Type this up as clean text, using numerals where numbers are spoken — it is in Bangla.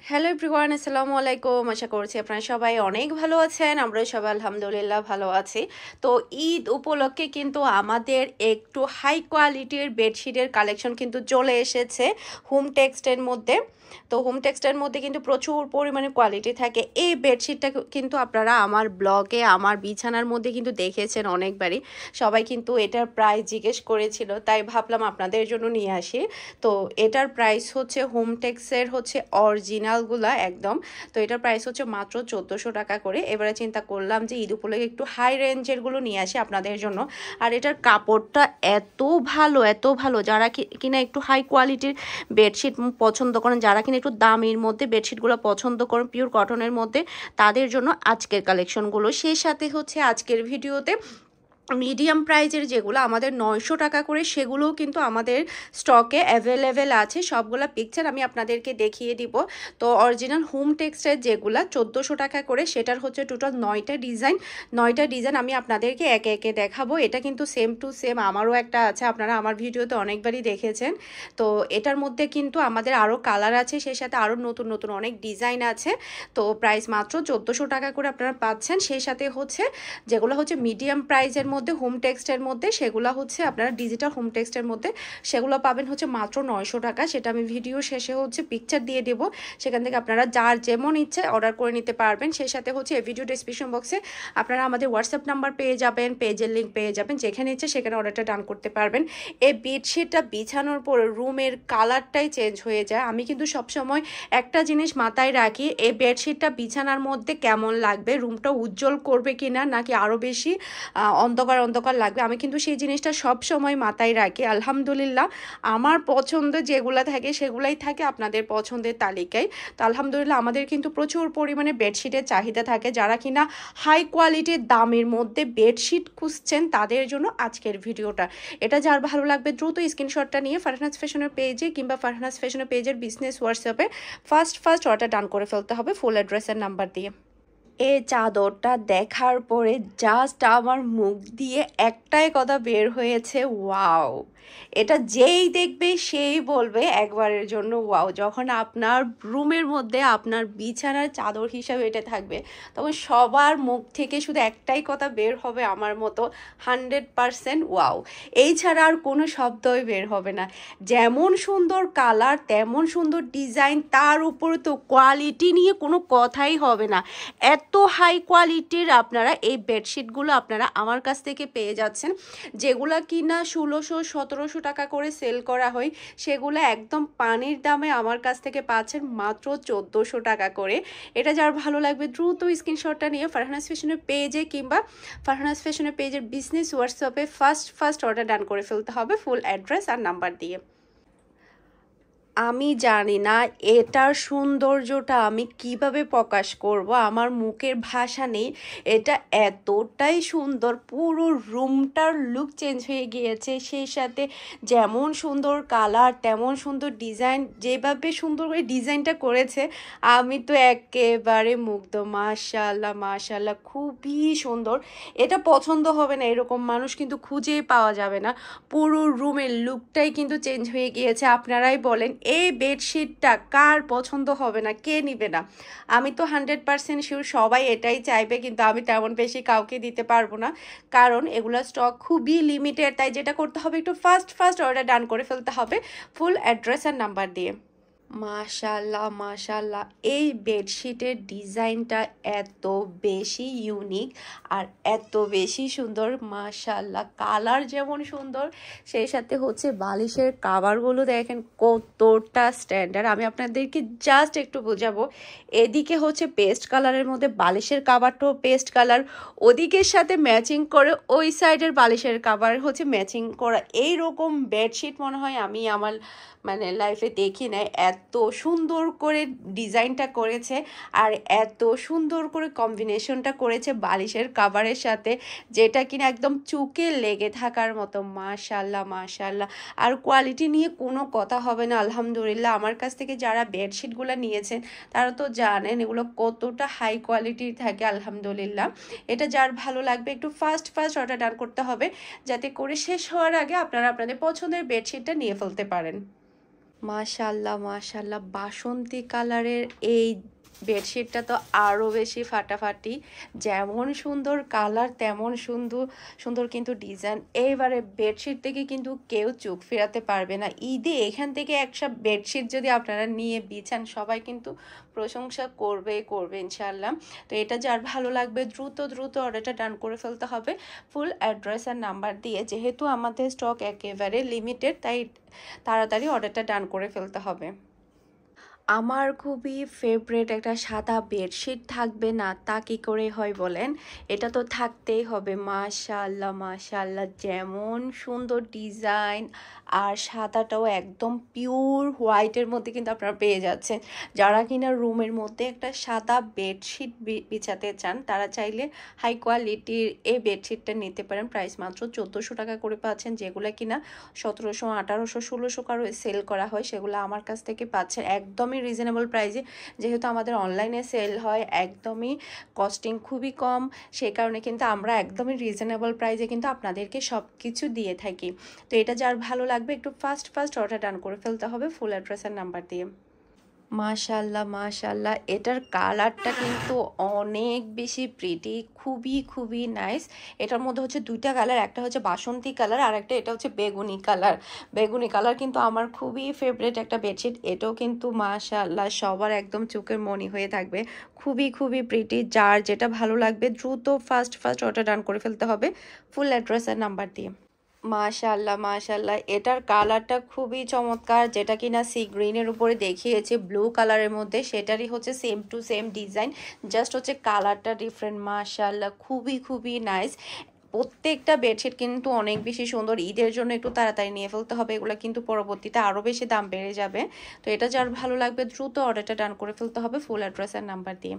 হ্যালো এভরিওয়ান, আসসালামু আলাইকুম। আশা করছি আপনারা সবাই অনেক ভালো আছেন। আমরা সবাই আলহামদুলিল্লাহ ভালো আছি। তো ঈদ উপলক্ষে কিন্তু আমাদের একটু হাই কোয়ালিটির বেডশিটের কালেকশন কিন্তু চলে এসেছে হোম টেক্সটের মধ্যে। তো হোম টেক্সটের মধ্যে কিন্তু প্রচুর পরিমাণে কোয়ালিটি থাকে। এই বেডশিটটা কিন্তু আপনারা আমার ব্লগে আমার বিছানার মধ্যে কিন্তু দেখেছেন অনেকবারই। সবাই কিন্তু এটার প্রাইস জিজ্ঞেস করেছিল, তাই ভাবলাম আপনাদের জন্য নিয়ে আসি। তো এটার প্রাইস হচ্ছে হোমটেক্সের হচ্ছে অরিজিনালগুলা একদম। তো এটার প্রাইস হচ্ছে মাত্র 1400 টাকা করে। এবারে চিন্তা করলাম যে ঈদ উপলক্ষে একটু হাই রেঞ্জেরগুলো নিয়ে আসি আপনাদের জন্য। আর এটার কাপড়টা এত ভালো যারা কিনা একটু হাই কোয়ালিটির বেডশিট পছন্দ করেন, যারা কিনা একটু দামির মধ্যে বেডশিটগুলো পছন্দ করেন পিওর কটনের মধ্যে, তাদের জন্য আজকের কালেকশনগুলো। সেই সাথে হচ্ছে আজকের ভিডিওতে মিডিয়াম প্রাইজের যেগুলো আমাদের 900 টাকা করে, সেগুলোও কিন্তু আমাদের স্টকে অ্যাভেলেবেল আছে। সবগুলো পিকচার আমি আপনাদেরকে দেখিয়ে দিব। তো অরিজিনাল হোম টেক্সটের যেগুলো 1400 টাকা করে, সেটার হচ্ছে টোটাল 9টা ডিজাইন আমি আপনাদেরকে একে একে দেখাবো। এটা কিন্তু সেম টু সেম আমারও একটা আছে, আপনারা আমার ভিডিওতে অনেকবারই দেখেছেন। তো এটার মধ্যে কিন্তু আমাদের আরও কালার আছে, সেই সাথে আরও নতুন নতুন অনেক ডিজাইন আছে। তো প্রাইস মাত্র 1400 টাকা করে আপনারা পাচ্ছেন। সেই সাথে হচ্ছে যেগুলো হচ্ছে মিডিয়াম প্রাইজের মধ্যে হোম টেক্সটের মধ্যে, সেগুলো হচ্ছে আপনারা ডিজিটাল হোম টেক্সটের মধ্যে সেগুলো পাবেন হচ্ছে মাত্র 900 টাকা। সেটা আমি ভিডিও শেষে হচ্ছে পিকচার দিয়ে দেবো, সেখান থেকে আপনারা যার যেমন ইচ্ছে অর্ডার করে নিতে পারবেন। সেই সাথে হচ্ছে এই ভিডিও ডেসক্রিপশন বক্সে আপনারা আমাদের হোয়াটসঅ্যাপ নাম্বার পেয়ে যাবেন, পেজের লিঙ্ক পেয়ে যাবেন, যেখানে ইচ্ছে সেখানে অর্ডারটা ডান করতে পারবেন। এই বেডশিটটা বিছানোর পর রুমের কালারটাই চেঞ্জ হয়ে যায়। আমি কিন্তু সবসময় একটা জিনিস মাথায় রাখি, এই বেডশিটটা বিছানার মধ্যে কেমন লাগবে, রুমটা উজ্জ্বল করবে কিনা, নাকি আরও বেশি অন্ধকার অন্ধকার লাগবে। আমি কিন্তু সেই জিনিসটা সব সময় মাথায় রাখি। আলহামদুলিল্লাহ আমার পছন্দ যেগুলো থাকে সেগুলাই থাকে আপনাদের পছন্দের তালিকায়। তো আলহামদুলিল্লাহ আমাদের কিন্তু প্রচুর পরিমাণে বেডশিটের চাহিদা থাকে। যারা কিনা হাই কোয়ালিটির দামের মধ্যে বেডশিট খুঁজছেন তাদের জন্য আজকের ভিডিওটা। এটা যার ভালো লাগবে দ্রুত স্ক্রিনশটটা নিয়ে ফারহানাস ফ্যাশনের পেজে কিংবা ফারহানাস ফ্যাশনের পেজের বিজনেস হোয়াটসঅ্যাপে ফার্স্ট অর্ডার ডান করে ফেলতে হবে ফুল অ্যাড্রেসের নাম্বার দিয়ে। এই চাদরটা দেখার পরে জাস্ট আমার মুখ দিয়ে একটাই কথা বের হয়েছে, ওয়াও। এটা যেই দেখবে সেই বলবে একবারের জন্য ওয়াও। যখন আপনার রুমের মধ্যে আপনার বিছানার চাদর হিসাবে এটা থাকবে, তখন সবার মুখ থেকে শুধু একটাই কথা বের হবে আমার মতো, 100% ওয়াও। এই ছাড়া আর কোনো শব্দই বের হবে না। যেমন সুন্দর কালার তেমন সুন্দর ডিজাইন, তার উপরে তো কোয়ালিটি নিয়ে কোনো কথাই হবে না। এত হাই কোয়ালিটির আপনারা এই বেডশিটগুলো আপনারা আমার কাছ থেকে পেয়ে যাচ্ছেন। যেগুলো কিনা 1600-1700 টাকা করে সেল করা হয়, সেগুলো একদম পানির দামে আমার কাছ থেকে পাচ্ছেন মাত্র 1400 টাকা করে। এটা যার ভালো লাগবে দ্রুত স্ক্রিনশটটা নিয়ে ফারহানাস ফ্যাশনের পেজে কিংবা ফারহানাস ফ্যাশনের পেজের বিজনেস হোয়াটসঅ্যাপে ফার্স্ট অর্ডার ডান করে ফেলতে হবে ফুল অ্যাড্রেস আর নাম্বার দিয়ে। আমি জানি না এটার সৌন্দর্যটা আমি কিভাবে প্রকাশ করব, আমার মুখের ভাষা নেই। এটা এতটাই সুন্দর, পুরো রুমটার লুক চেঞ্জ হয়ে গিয়েছে। সেই সাথে যেমন সুন্দর কালার তেমন সুন্দর ডিজাইন, যেভাবে সুন্দর করে ডিজাইনটা করেছে আমি তো একেবারে মুগ্ধ। মাশাআল্লাহ মাশাআল্লাহ, খুবই সুন্দর। এটা পছন্দ হবে না এরকম মানুষ কিন্তু খুঁজেই পাওয়া যাবে না। পুরো রুমের লুকটাই কিন্তু চেঞ্জ হয়ে গিয়েছে। আপনারাই বলেন এই বেডশিটটা কার পছন্দ হবে না, কে নিবে না? আমি তো 100% শিওর সবাই এটাই চাইবে, কিন্তু আমি তেমন বেশি কাউকে দিতে পারবো না, কারণ এগুলো স্টক খুবই লিমিটেড। তাই যেটা করতে হবে, একটু ফার্স্ট অর্ডার ডান করে ফেলতে হবে ফুল অ্যাড্রেস আর নাম্বার দিয়ে। মাশাল্লাহ মাশাল্লাহ, এই বেডশিটের ডিজাইনটা এত বেশি ইউনিক আর এত বেশি সুন্দর। মাশাল্লাহ, কালার যেমন সুন্দর, সেই সাথে হচ্ছে বালিশের কাভারগুলো দেখেন কতটা স্ট্যান্ডার্ড। আমি আপনাদেরকে জাস্ট একটু বোঝাবো। এদিকে হচ্ছে পেস্ট কালারের মধ্যে বালিশের কাভারটাও পেস্ট কালার, ওদিকের সাথে ম্যাচিং করে ওই সাইডের বালিশের কাভার হচ্ছে ম্যাচিং করা। এইরকম বেডশিট মনে হয় আমি আমার লাইফে দেখি নাই। এত সুন্দর করে ডিজাইনটা করেছে আর এত সুন্দর করে কম্বিনেশনটা করেছে বালিশের কাভারের সাথে, যেটা কিনা একদম চুকে লেগে থাকার মতো। মাশাল্লাহ মাশাল্লাহ, আর কোয়ালিটি নিয়ে কোনো কথা হবে না। আলহামদুলিল্লাহ আমার কাছ থেকে যারা বেডশিটগুলো নিয়েছেন তারা তো জানেন এগুলো কতটা হাই কোয়ালিটির থাকে। আলহামদুলিল্লাহ, এটা যার ভালো লাগবে একটু ফার্স্ট অর্ডার ডান করতে হবে, যাতে করে শেষ হওয়ার আগে আপনারা আপনাদের পছন্দের বেডশিটটা নিয়ে ফেলতে পারেন। মাশাল্লাহ মাশাল্লাহ, বাসন্তী কালারের এই বেডশিটটা তো আরও বেশি ফাটাফাটি। যেমন সুন্দর কালার তেমন সুন্দর সুন্দর কিন্তু ডিজাইন। এইবারে বেডশিট থেকে কিন্তু কেউ চোখ ফেরাতে পারবে না। ঈদে এখান থেকে একটা বেডশিট যদি আপনারা নিয়ে বিছান, সবাই কিন্তু প্রশংসা করবে ইনশাল্লাহ। তো এটা যার ভালো লাগবে দ্রুত দ্রুত অর্ডারটা ডান করে ফেলতে হবে ফুল অ্যাড্রেস আর নাম্বার দিয়ে। যেহেতু আমাদের স্টক একেবারে লিমিটেড, তাই তাড়াতাড়ি অর্ডারটা ডান করে ফেলতে হবে। আমার খুবই ফেভারিট একটা সাদা বেডশিট থাকবে না তা কি করে হয় বলেন? এটা তো থাকতেই হবে। মাশাআল্লাহ মাশাআল্লাহ, যেমন সুন্দর ডিজাইন আর সাদাটাও একদম পিওর হোয়াইটের মধ্যে কিন্তু আপনারা পেয়ে যাচ্ছেন। যারা কিনা রুমের মধ্যে একটা সাদা বেডশিট বিছাতে চান, তারা চাইলে হাই কোয়ালিটির এই বেডশিটটা নিতে পারেন। প্রাইস মাত্র 1400 টাকা করে পাচ্ছেন। যেগুলো কিনা 1700, 1800, 1600 কারো সেল করা হয়, সেগুলো আমার কাছ থেকে পাচ্ছেন একদমই রিজনেবল প্রাইসে। যেহেতু আমাদের অনলাইনে সেল হয়, একদমই কস্টিং খুবই কম, সেই কারণে কিন্তু আমরা একদমই রিজনেবল প্রাইসে কিন্তু আপনাদেরকে সব কিছু দিয়ে থাকি। তো এটা যার ভালো লাগবে একটু ফাস্ট অর্ডার ডান করে ফেলতে হবে ফুল অ্যাড্রেস আর নাম্বার দিয়ে। মাশাল্লাহ মাশাল্লাহ, এটার কালারটা কিন্তু অনেক বেশি প্রিটি, খুবই নাইস। এটার মধ্যে হচ্ছে দুইটা কালার, একটা হচ্ছে বাসন্তী কালার আর একটা এটা হচ্ছে বেগুনি কালার। বেগুনি কালার কিন্তু আমার খুবই ফেভারিট একটা বেডশিট। এটাও কিন্তু মাশাল্লাহ সবার একদম চোখের মনি হয়ে থাকবে। খুবই প্রিটি। যার যেটা ভালো লাগবে দ্রুত ফাস্ট অর্ডার ডান করে ফেলতে হবে ফুল অ্যাড্রেস আর নাম্বার দিয়ে। মাশাল্লাহ মাশাল্লাহ, এটার কালারটা খুবই চমৎকার। যেটা কিনা সি গ্রিনের উপরে দেখিয়েছে ব্লু কালারের মধ্যে, সেটারই হচ্ছে same to same design, just হচ্ছে কালারটা ডিফারেন্ট। মাশাল্লাহ খুবই নাইস। প্রত্যেকটা বেডশিট কিন্তু অনেক বেশি সুন্দর। ঈদের জন্য একটু তাড়াতাড়ি নিয়ে ফেলতে হবে, এগুলো কিন্তু পরবর্তীতে আরও বেশি দাম বেড়ে যাবে। তো এটা যার ভালো লাগবে দ্রুত অর্ডারটা ডান করে ফেলতে হবে ফুল অ্যাড্রেস আর নাম্বার দিয়ে।